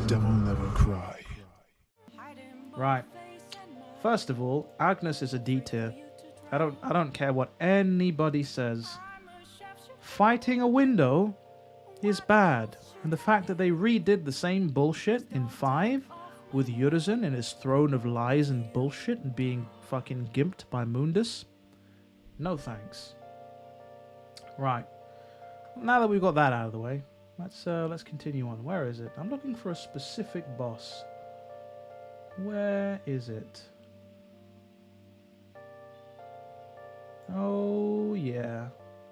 DevilNeverCry. Right. First of all, Agnes is a D tier. I don't care what anybody says. Fighting a window is bad. And the fact that they redid the same bullshit in 5 with Urizen in his throne of lies and bullshit and being fucking gimped by Mundus. No thanks. Right. Now that we've got that out of the way, let's continue on. Where is it? I'm looking for a specific boss. Where is it? Oh yeah.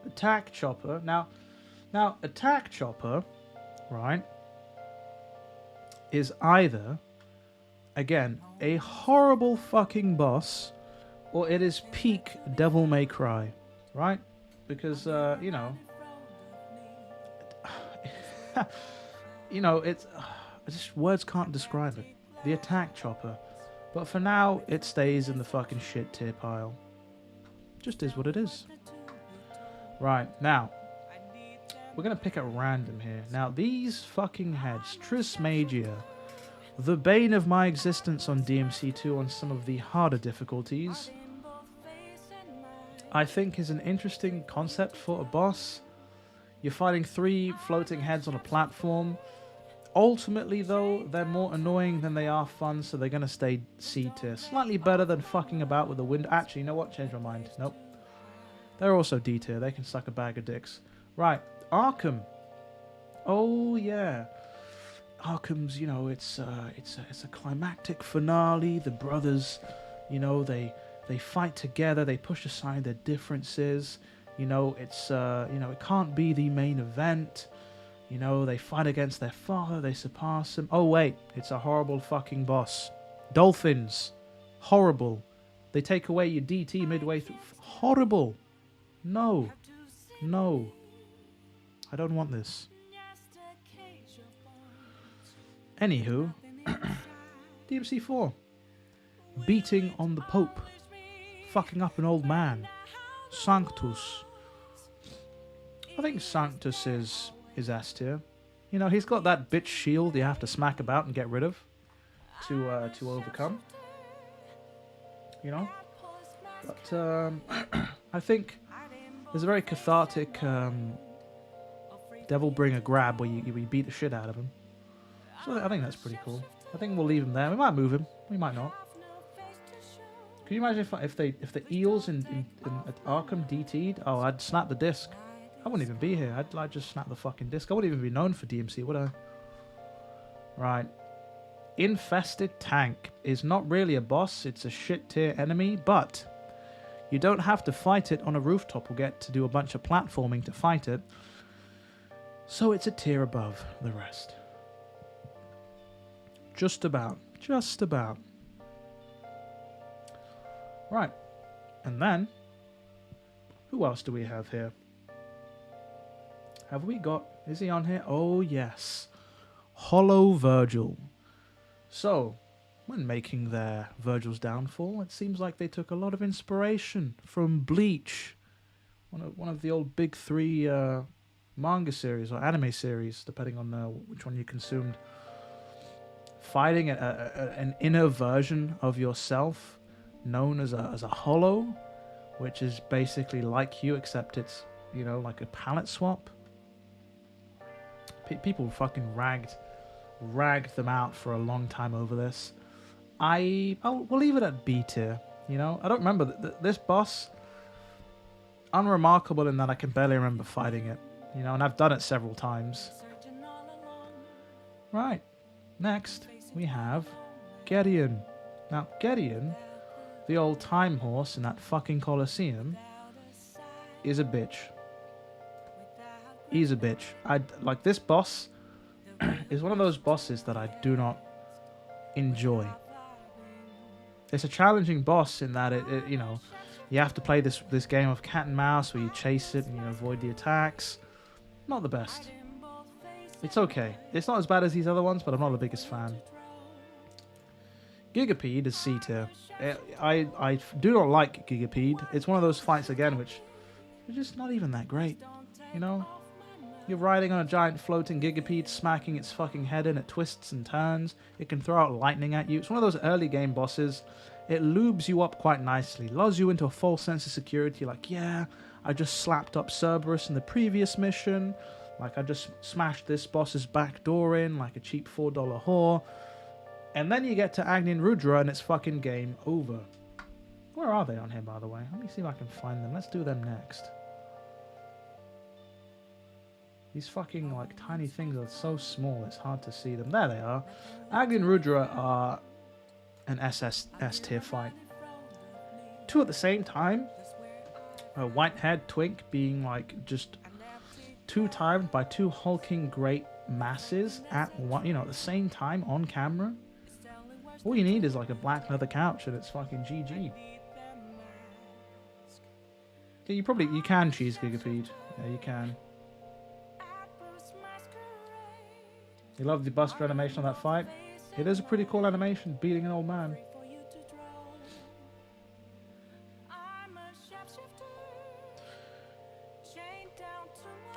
Attack Chopper. Now Attack Chopper, right, is either, again, a horrible fucking boss, or it is peak Devil May Cry, right? Because, you know, it's just words can't describe it. The Attack Chopper. But for now, it stays in the fucking shit tier pile. Just is what it is. Right, now, we're going to pick at random here. Now, these fucking heads, Trismagia, the bane of my existence on DMC2 on some of the harder difficulties, I think is an interesting concept for a boss. You're fighting 3 floating heads on a platform. Ultimately, though, they're more annoying than they are fun, so they're going to stay C tier. Slightly better than fucking about with the wind. Actually, you know what? Change my mind. Nope. They're also D tier. They can suck a bag of dicks. Right. Arkham. Oh, yeah. Arkham's, you know, it's a climactic finale. The brothers, you know, they fight together. They push aside their differences. You know, it's, you know, it can't be the main event. You know, they fight against their father. They surpass him. Oh, wait. It's a horrible fucking boss. Dolphins. Horrible. They take away your DT midway through. Horrible. No. No. I don't want this. Anywho. DMC4. Beating on the Pope. Fucking up an old man. Sanctus. I think Sanctus is S tier. You know, he's got that bitch shield you have to smack about and get rid of to overcome. You know? But I think there's a very cathartic Devil Bringer grab where you beat the shit out of him. So I think that's pretty cool. I think we'll leave him there. We might move him. We might not. Can you imagine if the eels in Arkham DT'd? Oh, I'd snap the disc. I wouldn't even be here. I'd just snap the fucking disc. I wouldn't even be known for DMC, would I? Right. Infested Tank is not really a boss. It's a shit tier enemy, but you don't have to fight it on a rooftop or get to do a bunch of platforming to fight it. So it's a tier above the rest. Just about. Just about. Right. And then, who else do we have here? Have we got... Is he on here? Oh, yes. Hollow Virgil. So, when making their Virgil's Downfall, it seems like they took a lot of inspiration from Bleach. One of the old big 3 manga series, or anime series, depending on which one you consumed. Fighting an inner version of yourself, known as a hollow, which is basically like you, except it's, you know, like a palette swap. People fucking ragged them out for a long time over this. We'll leave it at B tier. You know, I don't remember this boss. Unremarkable in that I can barely remember fighting it. You know, and I've done it several times. Right. Next, we have Gideon. Now, Gideon, the old time horse in that fucking Colosseum, is a bitch. He's a bitch. Like, this boss is one of those bosses that I do not enjoy. It's a challenging boss in that it you know, you have to play this game of cat and mouse where you chase it and you avoid the attacks. Not the best. It's okay. It's not as bad as these other ones, but I'm not the biggest fan. Gigapede is C tier. I do not like Gigapede. It's one of those fights again which are just not even that great. You know? You're riding on a giant floating Gigapede, smacking its fucking head in. It twists and turns. It can throw out lightning at you. It's one of those early game bosses. It lubes you up quite nicely. Lulls you into a false sense of security. Like, yeah, I just slapped up Cerberus in the previous mission. Like, I just smashed this boss's back door in like a cheap $4 whore. And then you get to Agnin Rudra and it's fucking game over. Where are they on here, by the way? Let me see if I can find them. Let's do them next. These fucking, like, tiny things are so small, it's hard to see them. There they are. Agnin Rudra are an SS tier fight. Two at the same time. A white-haired twink being, like, just 2 times by 2 hulking great masses at one, at the same time on camera. All you need is, like, a black leather couch and it's fucking GG. Yeah, you can cheese Gigapede. Yeah, you can. You love the Buster animation on that fight? It is a pretty cool animation, beating an old man.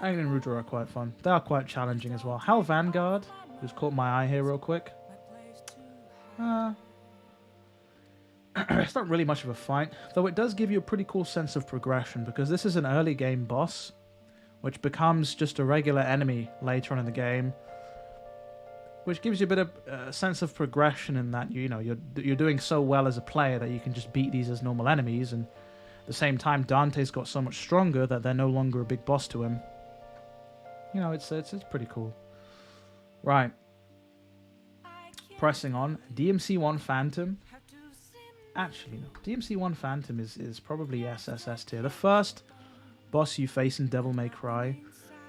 Agnin Rudra are quite fun. They are quite challenging as well. Hell Vanguard, who's caught my eye here real quick. It's not really much of a fight, though it does give you a pretty cool sense of progression, because this is an early game boss, which becomes just a regular enemy later on in the game, which gives you a bit of a sense of progression in that you're doing so well as a player that you can just beat these as normal enemies, and at the same time Dante's got so much stronger that they're no longer a big boss to him. It's pretty cool. Right. Pressing on. DMC1 Phantom. Actually, no. DMC1 Phantom is probably SSS tier. The first boss you face in DevilNeverCry.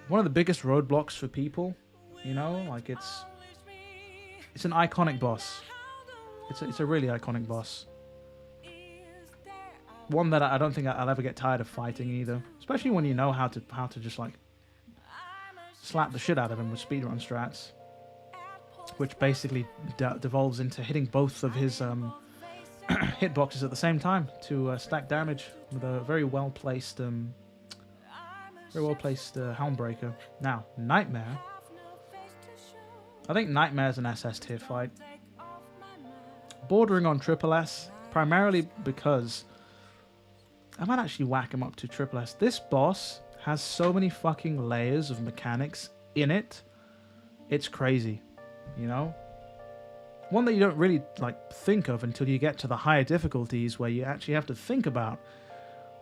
One of the biggest roadblocks for people. Like it's an iconic boss. It's a really iconic boss. One that I don't think I'll ever get tired of fighting either. Especially when you know how to just like slap the shit out of him with speedrun strats. Which basically devolves into hitting both of his hitboxes at the same time to stack damage with a very well placed Helmbreaker. Now, Nightmare. I think Nightmare's an SS tier fight. Bordering on triple S, primarily because I might actually whack him up to triple S. This boss has so many fucking layers of mechanics in it. It's crazy, One that you don't really think of until you get to the higher difficulties, where you actually have to think about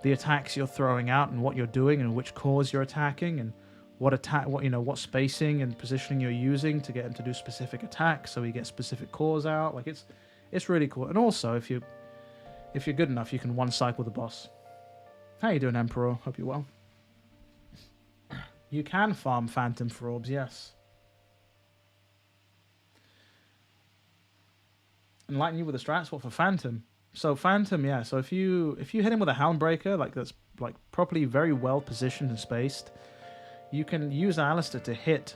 the attacks you're throwing out and what you're doing and which cores you're attacking and what spacing and positioning you're using to get him to do specific attacks, so you get specific cores out. Like it's really cool. And also, if you're good enough, you can one cycle the boss. How you doing, Emperor? Hope you're well. You can farm Phantom for orbs, yes. Enlighten you with the strats. What for Phantom? So Phantom, yeah. So if you hit him with a Helmbreaker, that's properly very well positioned and spaced, you can use Alistair to hit.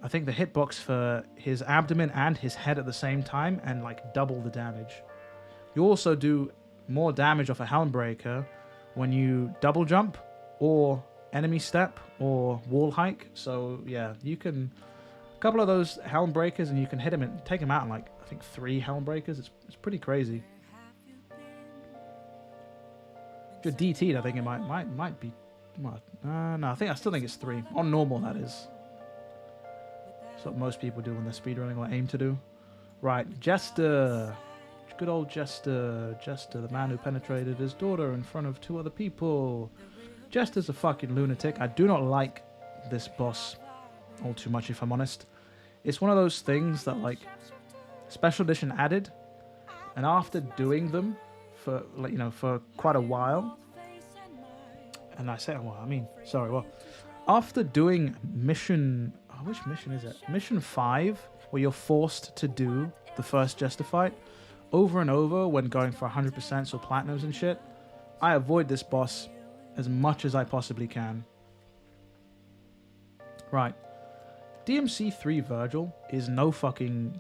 I think the hitbox for his abdomen and his head at the same time, and double the damage. You also do more damage off a Helmbreaker when you double jump or enemy step or wall hike. So yeah, you can a couple of those Helmbreakers and you can hit him and take him out in I think 3 Helmbreakers. It's pretty crazy. If you're DT'd, I think it might be. Well, no, I still think it's 3 on normal. That is. That's what most people do when they're speedrunning or aim to do. Right, Jester. Good old Jester. Jester, the man who penetrated his daughter in front of 2 other people. Jester's a fucking lunatic. I do not like this boss all too much, if I'm honest. It's one of those things that Special Edition added, and after doing them for for quite a while, and after doing mission, which mission is it? Mission 5, where you're forced to do the first Jester fight over and over when going for 100% or platinums and shit, I avoid this boss as much as I possibly can. Right. DMC3 Virgil is no fucking,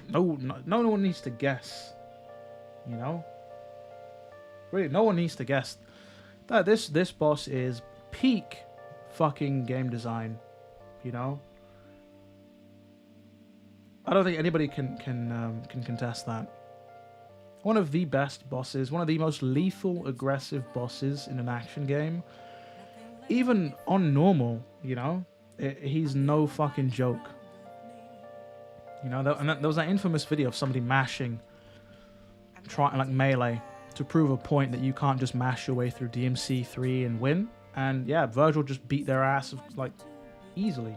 no one needs to guess. Really, no one needs to guess that this boss is peak fucking game design, you know? I don't think anybody can contest that. One of the best bosses, one of the most lethal, aggressive bosses in an action game. Even on normal, you know? He's no fucking joke. You know, there was that infamous video of somebody mashing, trying like melee, to prove a point that you can't just mash your way through DMC 3 and win. And yeah, Virgil just beat their ass like easily.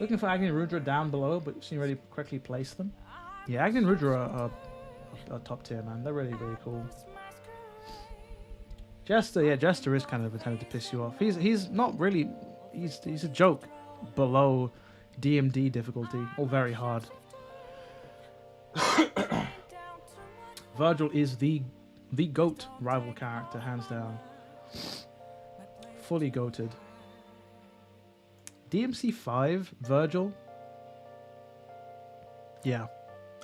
Looking for Agnin Rudra down below, but seem ready to correctly place them. Yeah, Agnin Rudra are top tier, man. They're really, really cool. Jester, yeah, Jester is kind of intended to piss you off. He's not really, he's a joke below DMD difficulty, or very hard. Virgil is the GOAT rival character, hands down. Fully goated. DMC 5, Virgil. Yeah.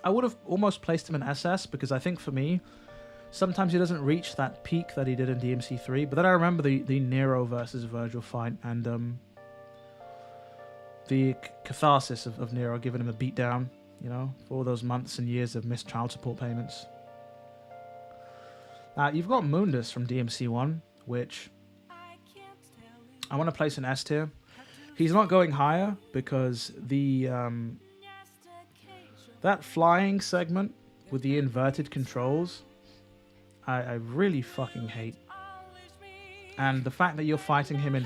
I would have almost placed him in SS, because I think for me, sometimes he doesn't reach that peak that he did in DMC 3. But then I remember the Nero versus Virgil fight, and the catharsis of Nero giving him a beatdown, you know, for all those months and years of missed child support payments. You've got Mundus from DMC 1, which I want to place in S tier. He's not going higher because the that flying segment with the inverted controls, I really fucking hate. And the fact that you're fighting him in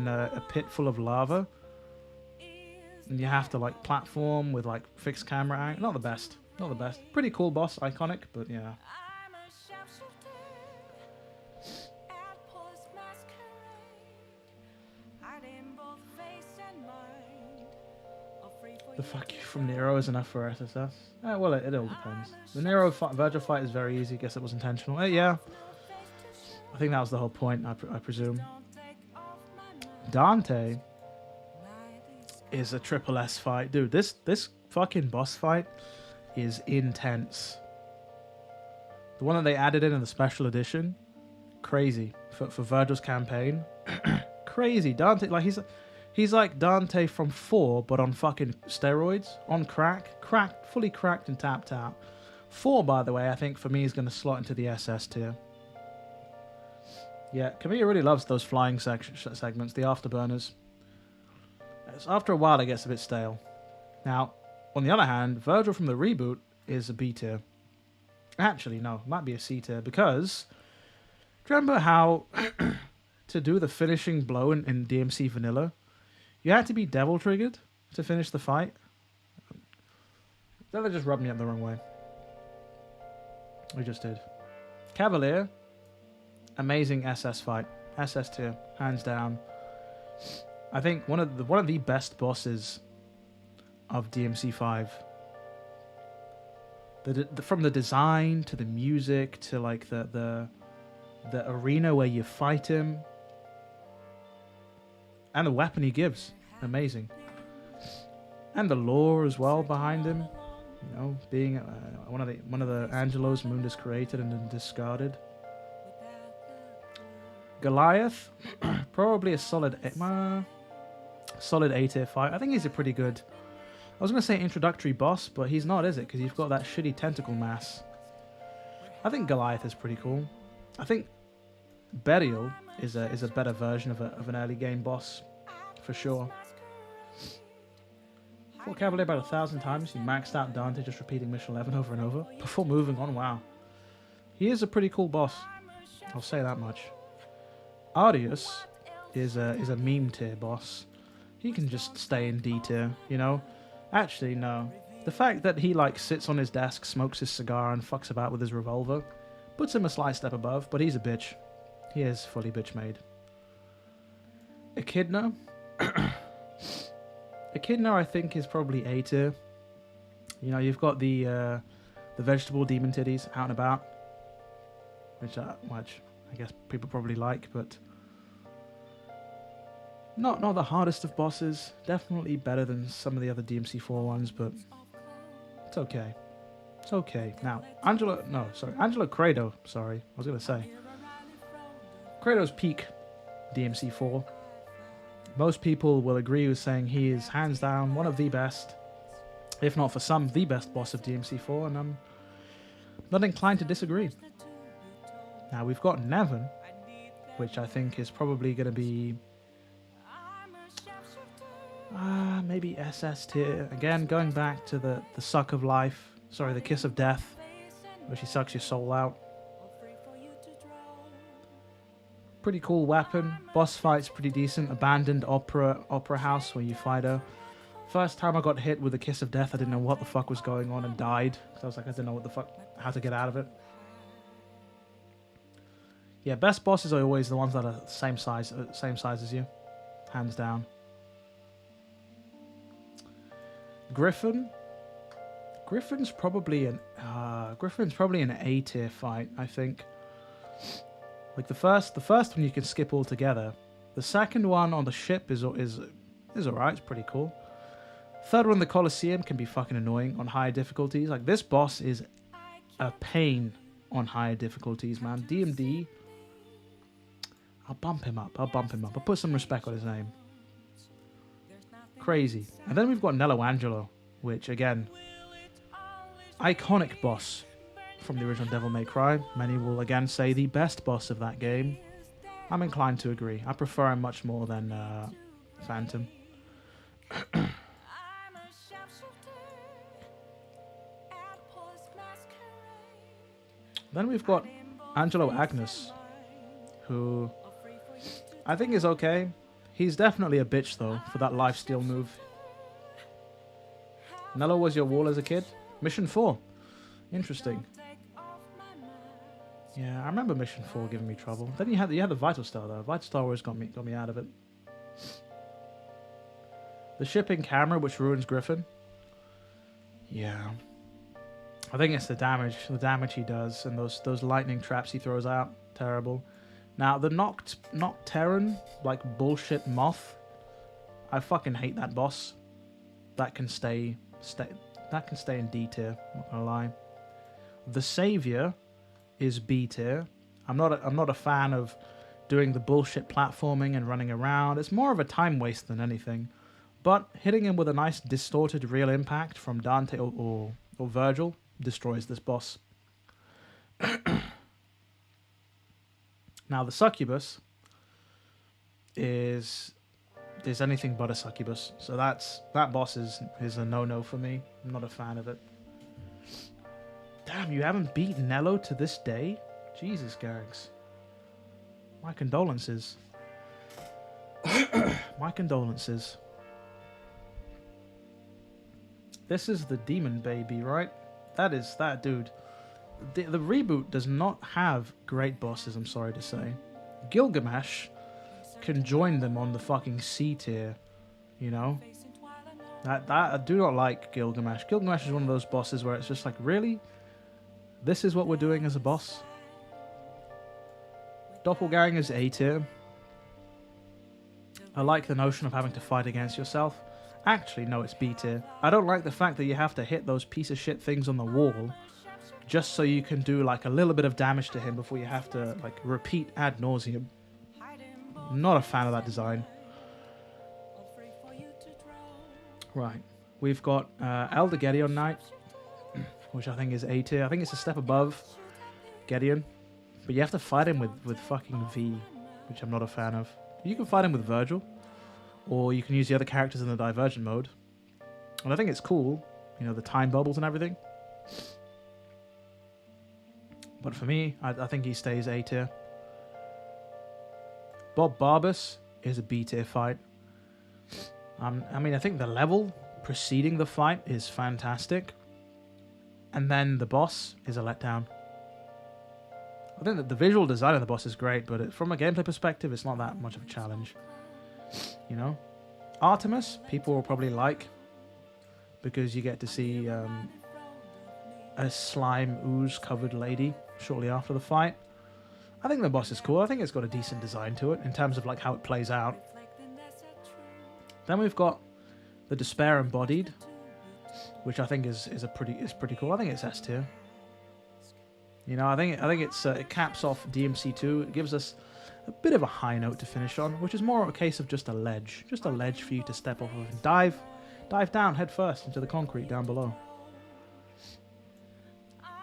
a pit full of lava, and you have to like platform with like fixed camera angle, not the best. Pretty cool boss, iconic, but yeah. The fuck you from Nero is enough for SSS. Well, it all depends. The Nero Virgil fight is very easy. Guess it was intentional. Yeah. I think that was the whole point, I presume. Dante is a triple S fight. Dude, this fucking boss fight is intense. The one that they added in the special edition, crazy. For Virgil's campaign. Crazy. Dante, like he's like Dante from 4, but on fucking steroids, on crack, fully cracked and tapped out. 4, by the way, I think for me is going to slot into the SS tier. Yeah, Kamiya really loves those flying segments, the afterburners. After a while, it gets a bit stale. Now, on the other hand, Virgil from the reboot is a B tier. Actually, no, it might be a C tier, because do you remember how to do the finishing blow in DMC Vanilla, you had to be devil triggered to finish the fight? That just rubbed me up the wrong way. We just did. Cavalier, amazing SS fight. SS tier, hands down. I think one of the best bosses of DMC 5. From the design to the music to like the arena where you fight him, and the weapon he gives, amazing. And the lore as well behind him, you know, being one of the Angelos Mundus created and then discarded. Goliath, probably a solid A tier fight. I think he's a pretty good. I was gonna say introductory boss, but he's not, is it? Because you've got that shitty tentacle mass. I think Goliath is pretty cool. I think Burial is a better version of an early game boss, for sure. Fought Cavalier about 1,000 times. You maxed out Dante just repeating mission 11 over and over before moving on. Wow, he is a pretty cool boss. I'll say that much. Ardius is a meme tier boss. He can just stay in D tier, you know. Actually, no. The fact that he like sits on his desk, smokes his cigar, and fucks about with his revolver puts him a slight step above. But he's a bitch. He is fully bitch made. Echidna. Echidna, I think, is probably A tier. You know, you've got the vegetable demon titties out and about, which I guess people probably like, but not the hardest of bosses. Definitely better than some of the other DMC4 ones, but it's okay. It's okay. Now, Angelo Credo. Sorry, I was gonna say Credo's peak DMC4. Most people will agree with saying he is hands down one of the best, if not for some, the best boss of DMC4, and I'm not inclined to disagree. Now we've got Nevin, which I think is probably going to be maybe SS tier. Again, going back to the suck of life, sorry, the kiss of death, where she sucks your soul out. Pretty cool weapon. Boss fight's pretty decent. Abandoned opera house where you fight her. First time I got hit with the kiss of death, I didn't know what the fuck was going on and died. So I was like, I didn't know what the fuck, how to get out of it. Yeah, best bosses are always the ones that are same size as you, hands down. Griffin. Griffin's probably an A tier fight, I think. Like the first one you can skip altogether. The second one on the ship is alright, it's pretty cool. Third one, the Colosseum, can be fucking annoying on higher difficulties. Like this boss is a pain on higher difficulties, man. DMD. I'll bump him up. I'll put some respect on his name. Crazy. And then we've got Nello Angelo, which again, iconic boss from the original DevilNeverCry. Many will again say the best boss of that game. I'm inclined to agree. I prefer him much more than Phantom. Then we've got Angelo Agnis, who I think is okay. He's definitely a bitch though for that lifesteal move. Nello was your wall as a kid? Mission 4. Interesting. Yeah, I remember Mission 4 giving me trouble. Then you had the Vital Star though. Vital Star always got me out of it. The shipping camera, which ruins Griffin. Yeah. I think it's the damage he does, and those lightning traps he throws out. Terrible. Now the Nocturne, like bullshit moth. I fucking hate that boss. That can stay in D tier. Not gonna lie. The Savior is B tier. I'm not a fan of doing the bullshit platforming and running around. It's more of a time waste than anything. But hitting him with a nice distorted real impact from Dante or Virgil destroys this boss. Now the Succubus is anything but a Succubus. So that boss is a no-no for me. I'm not a fan of it. Damn, you haven't beat Nello to this day? Jesus, Gags. My condolences. My condolences. This is the Demon Baby, right? That is that dude. The reboot does not have great bosses, I'm sorry to say. Gilgamesh can join them on the fucking C tier, you know? That I do not like Gilgamesh. Gilgamesh is one of those bosses where it's just like, really? This is what we're doing as a boss? Doppelganger is A tier. I like the notion of having to fight against yourself. Actually, no, it's B tier. I don't like the fact that you have to hit those piece of shit things on the wall just so you can do like a little bit of damage to him before you have to like repeat ad nauseum. Not a fan of that design. Right, we've got Elder Gideon Knight, which I think is A tier. I think it's a step above Gideon, but you have to fight him with fucking V, which I'm not a fan of. You can fight him with Virgil, or you can use the other characters in the Divergent mode. And I think it's cool, you know, the time bubbles and everything. But for me, I think he stays A tier. Barbus is a B tier fight. I mean, I think the level preceding the fight is fantastic. And then the boss is a letdown. I think that the visual design of the boss is great, but from a gameplay perspective, it's not that much of a challenge. You know? Artemis, people will probably like, because you get to see a slime ooze-covered lady shortly after the fight. I think the boss is cool. I think it's got a decent design to it in terms of like how it plays out. Then we've got the Despair Embodied, which I think is pretty cool. I think it's S tier. You know, I think it caps off DMC2. It gives us a bit of a high note to finish on, which is more a case of just a ledge for you to step off of and dive down head first into the concrete down below.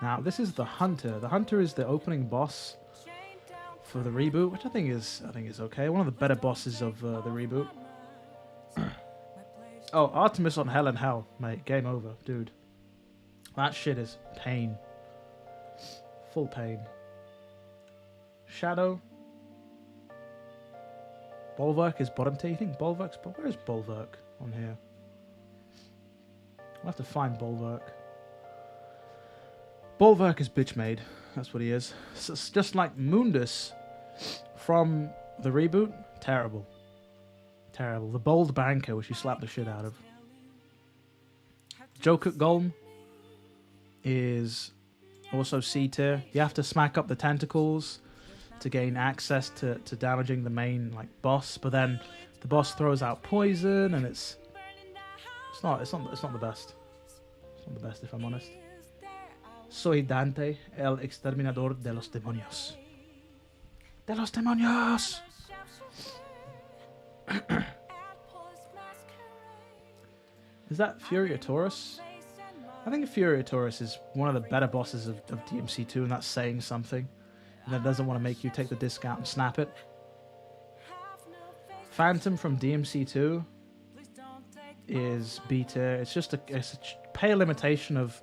Now, this is the Hunter. The Hunter is the opening boss for the reboot, which I think is okay. One of the better bosses of the reboot. Oh, Artemis on Hell and Hell, mate. Game over, dude. That shit is pain. Full pain. Shadow. Bulwark is bottom tier. You think Bulwark's... Where is Bulwark on here? I'll have to find Bulwark. Bulwark is bitch made. That's what he is. So it's just like Mundus from the reboot. Terrible. Terrible. The bold banker, which you slap the shit out of. Joker Golem is also C tier. You have to smack up the tentacles to gain access to damaging the main boss, but then the boss throws out poison, and it's not the best. It's not the best, if I'm honest. Soy Dante, el exterminador de los demonios. De los demonios! Is that Furiataurus? I think Furiataurus is one of the better bosses of DMC2, and that's saying something. And that doesn't want to make you take the disc out and snap it. Phantom from DMC2 is B tier. It's just a pale imitation of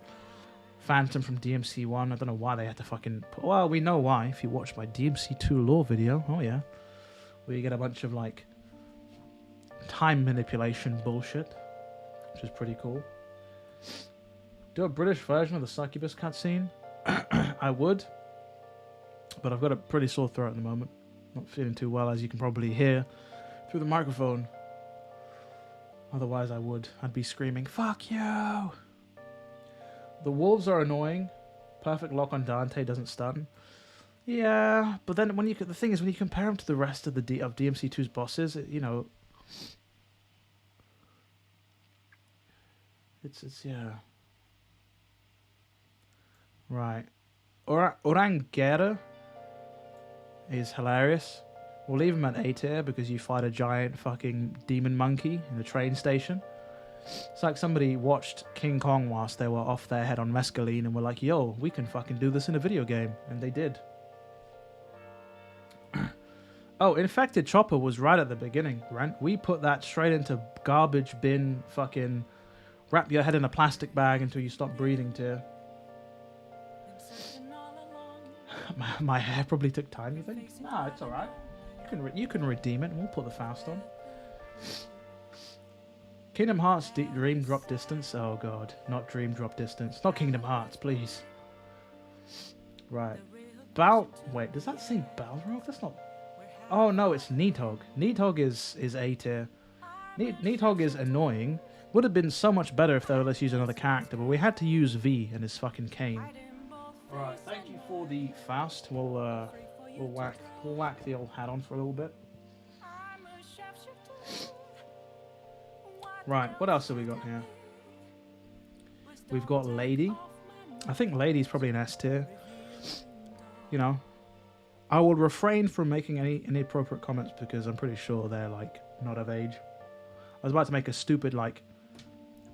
Phantom from DMC1. I don't know why they had to fucking... Well, we know why if you watch my DMC2 lore video. Oh yeah. Where you get a bunch of time manipulation bullshit, which is pretty cool. Do a British version of the Succubus cutscene? I would, but I've got a pretty sore throat at the moment. Not feeling too well, as you can probably hear through the microphone. Otherwise I would. I'd be screaming, "Fuck you!" The wolves are annoying. Perfect lock on Dante doesn't stun. Yeah, but then the thing is, when you compare them to the rest of DMC2's bosses, it's yeah. Right. Orangera is hilarious. We'll leave him at A tier because you fight a giant fucking demon monkey in the train station. It's like somebody watched King Kong whilst they were off their head on mescaline and were like, yo, we can fucking do this in a video game. And they did. Oh, Infected Chopper was right at the beginning, Rent. We put that straight into garbage bin fucking wrap your head in a plastic bag until you stop breathing tier. My hair probably took time, you think? Nah, it's alright. You can redeem it and we'll put the Faust on. Kingdom Hearts Dream Drop Distance. Oh god, not Dream Drop Distance. Not Kingdom Hearts, please. Right. Wait, does that say Balrog? That's not... Oh no, it's Nidhogg. Nidhogg is A tier. Nidhogg is annoying. Would have been so much better if they let us use another character, but we had to use V and his fucking cane. Right, thank you for the Faust. We'll whack the old hat on for a little bit. Right, what else have we got here? We've got Lady. I think Lady's probably an S tier. I will refrain from making any inappropriate comments because I'm pretty sure they're not of age. I was about to make a stupid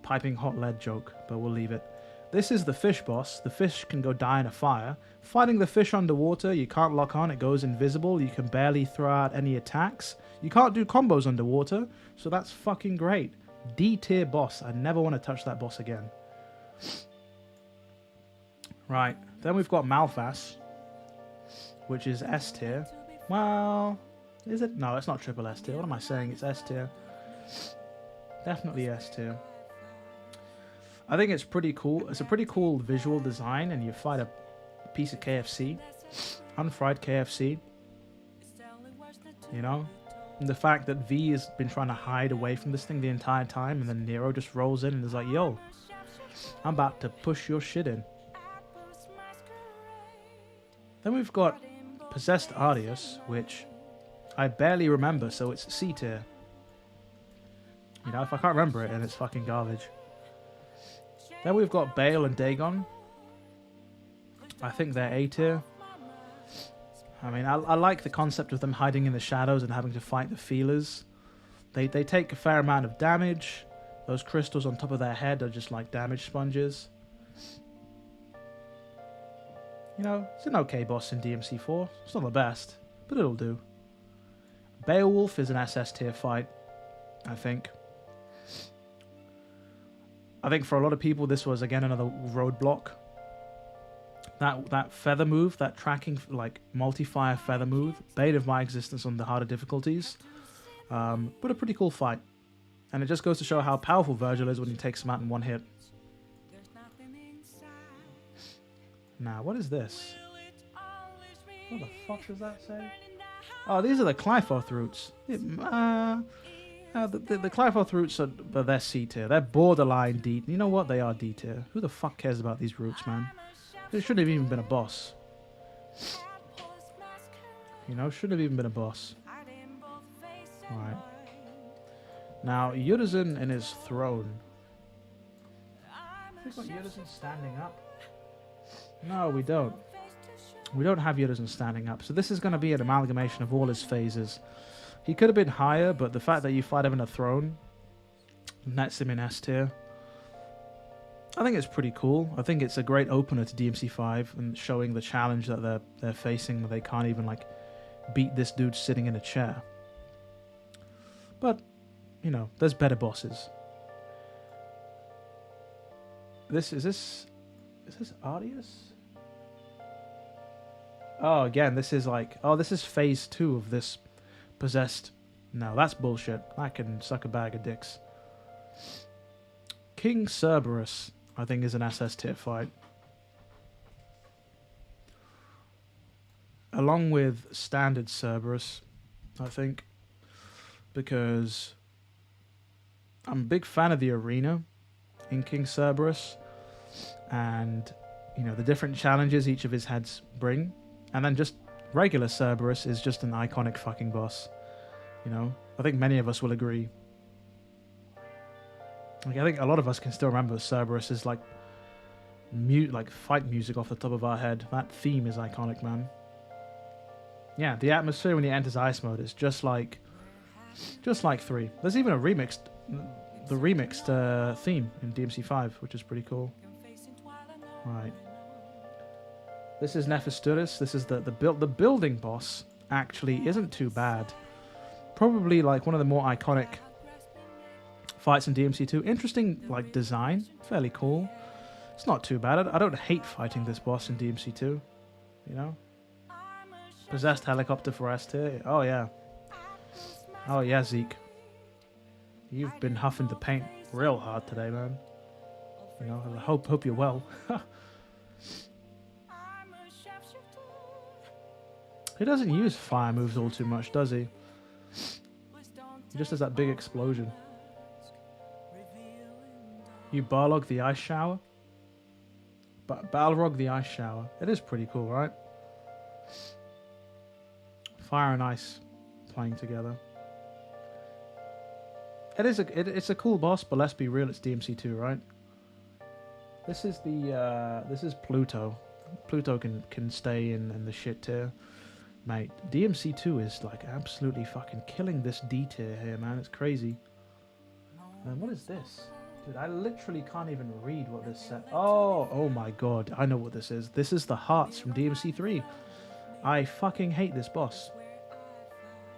piping hot lead joke, but we'll leave it. This is the fish boss. The fish can go die in a fire. Fighting the fish underwater, you can't lock on, it goes invisible. You can barely throw out any attacks. You can't do combos underwater, so that's fucking great. D tier boss. I never want to touch that boss again. Right, then we've got Malfass, which is S tier. Well, is it? No, it's not triple S tier. What am I saying? It's S tier. Definitely S tier. I think it's pretty cool. It's a pretty cool visual design, and you fight a piece of KFC, unfried KFC. And the fact that V has been trying to hide away from this thing the entire time, and then Nero just rolls in and is like, "Yo, I'm about to push your shit in." Then we've got Possessed Arius, which I barely remember, so it's C tier. If I can't remember it, then it's fucking garbage. Then we've got Bale and Dagon. I think they're A tier. I mean, I like the concept of them hiding in the shadows and having to fight the feelers. They take a fair amount of damage. Those crystals on top of their head are just like damage sponges. You know, it's an okay boss in DMC4. It's not the best, but it'll do. Beowulf is an SS tier fight, I think. I think for a lot of people this was again another roadblock. That feather move, that tracking like multi-fire feather move, bane of my existence on the harder difficulties. But a pretty cool fight. And it just goes to show how powerful Virgil is when he takes him out in one hit. Now, what is this? What the fuck does that say? Oh, these are the Clyphoth roots. The Clyphoth roots are they're C tier. They're borderline D. You know what? They are D tier. Who the fuck cares about these roots, man? It shouldn't have even been a boss. You know, shouldn't have even been a boss. Alright. Now, Urizen in his throne. We've got Urizen standing up. No, we don't. We don't have Urizen standing up. So this is going to be an amalgamation of all his phases. He could have been higher, but the fact that you fight him in a throne nets him in S tier. I think it's pretty cool. I think it's a great opener to DMC5 and showing the challenge that they're facing. They can't even like beat this dude sitting in a chair. But, you know, there's better bosses. Is this Ardius? Oh, again, this is like... Oh, this is phase 2 of this possessed... No, that's bullshit. I can suck a bag of dicks. King Cerberus, I think, is an SS tier fight. Along with standard Cerberus, I think. Because I'm a big fan of the arena in King Cerberus. And, you know, the different challenges each of his heads bring. And then just regular Cerberus is just an iconic fucking boss. You know, I think many of us will agree. Like, I think a lot of us can still remember Cerberus is like fight music off the top of our head. That theme is iconic, man. Yeah, the atmosphere when he enters ice mode is just like 3. There's even a remixed theme in DMC5, which is pretty cool. Right. This is Nefasturis. This is the building boss. Actually, isn't too bad. Probably like one of the more iconic fights in DMC2. Interesting like design. Fairly cool. It's not too bad. I don't hate fighting this boss in DMC2. You know. Possessed helicopter for S tier. Oh yeah. Oh yeah, Zeke. You've been huffing the paint real hard today, man. You know, I hope you're well. He doesn't use fire moves all too much, does he? He just does that big explosion. You Balrog the Ice Shower? Balrog the Ice Shower. It is pretty cool, right? Fire and ice playing together. It's a cool boss, but let's be real, it's DMC2, right? This is Pluto. Pluto can stay in the shit tier. Mate, DMC2 is like absolutely fucking killing this D tier here, man. It's crazy. And what is this? Dude, I literally can't even read what this said. Oh my god. I know what this is. This is the hearts from DMC3. I fucking hate this boss.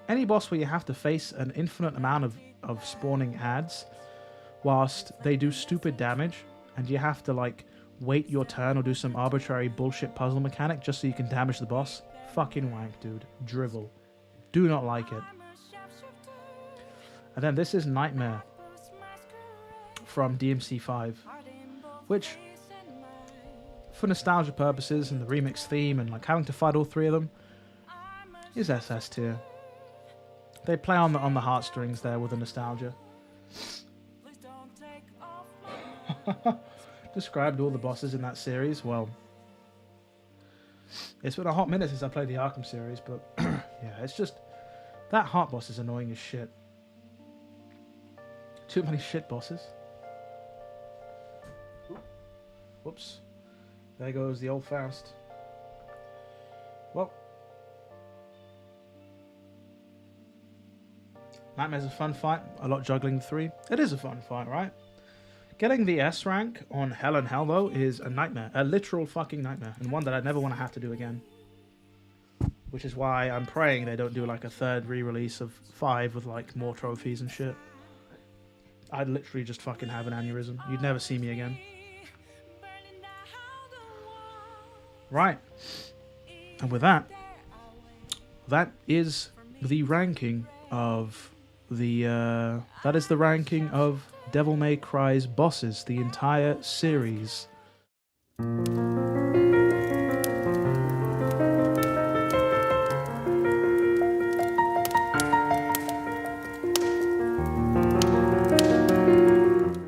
Any boss where you have to face an infinite amount of spawning ads whilst they do stupid damage and you have to like wait your turn or do some arbitrary bullshit puzzle mechanic just so you can damage the boss. Fucking wank, dude. Drivel. Do not like it. And then this is Nightmare from DMC5, which, for nostalgia purposes and the remix theme and like having to fight all 3 of them, is SS tier. They play on the heartstrings there with the nostalgia. Described all the bosses in that series. Well, it's been a hot minute since I played the Arkham series, but yeah, it's just that heart boss is annoying as shit. Too many shit bosses. Whoops. There goes the old Faust. Well, Nightmare's a fun fight. A lot juggling 3. It is a fun fight, right? Getting the S rank on Hell and Hell, though, is a nightmare. A literal fucking nightmare. And one that I never want to have to do again. Which is why I'm praying they don't do like a third re-release of 5 with like more trophies and shit. I'd literally just fucking have an aneurysm. You'd never see me again. Right. And with that, that is the ranking of the Devil May Cry's bosses, the entire series.